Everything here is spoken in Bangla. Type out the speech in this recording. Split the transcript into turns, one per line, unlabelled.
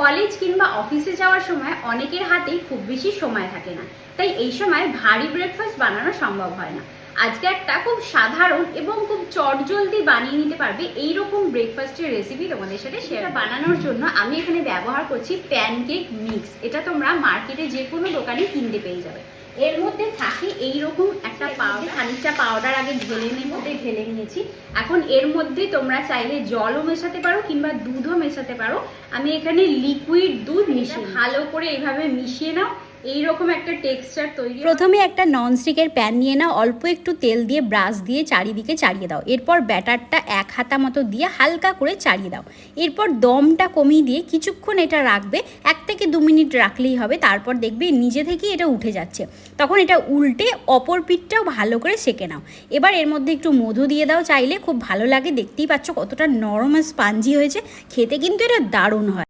কলেজ কিংবা অফিসে যাওয়ার সময় অনেকের হাতেই খুব বেশি সময় থাকে না, তাই এই সময় ভারী ব্রেকফাস্ট বানানো সম্ভব হয় না। আজকে একটা খুব সাধারণ এবং খুব চটজলদি বানিয়ে নিতে পারবে এইরকম ব্রেকফাস্টের রেসিপি তোমাদের সাথে শেয়ার। বানানোর জন্য আমি এখানে ব্যবহার করছি প্যানকেক মিক্স। এটা তোমরা মার্কেটে যে কোনো দোকানে কিনতে পেয়ে যাবে। এর মধ্যে থাকে এইরকম একটা পাউডার, খানিকটা পাউডার আগে ঢেলে নিয়েছি। এখন এর মধ্যে তোমরা চাইলে জলও মেশাতে পারো কিংবা দুধও মেশাতে পারো। আমি এখানে লিকুইড দুধ মিশিয়ে ভালো করে এইভাবে মিশিয়ে নাও। এইরকম একটা টেক্সচার তৈরি। প্রথমে একটা ননস্টিকের প্যান নিয়ে নাও, অল্প একটু তেল দিয়ে ব্রাশ দিয়ে চারিদিকে চাড়িয়ে দাও। এরপর ব্যাটারটা 1 হাতা মতো দিয়ে হালকা করে চাড়িয়ে দাও। এরপর দমটা কমিয়ে দিয়ে কিছুক্ষণ এটা রাখবে, 1 থেকে 2 মিনিট রাখলেই হবে। তারপর দেখবে নিজে থেকেই এটা উঠে যাচ্ছে। তখন এটা উল্টে অপর পিঠটাও ভালো করে সেঁকে নাও। এবার এর মধ্যে একটু মধু দিয়ে দাও চাইলে, খুব ভালো লাগে। দেখতেই পাচ্ছ কতটা নরম আর স্পঞ্জি হয়েছে, খেতে কিন্তু এটা দারুণ হয়।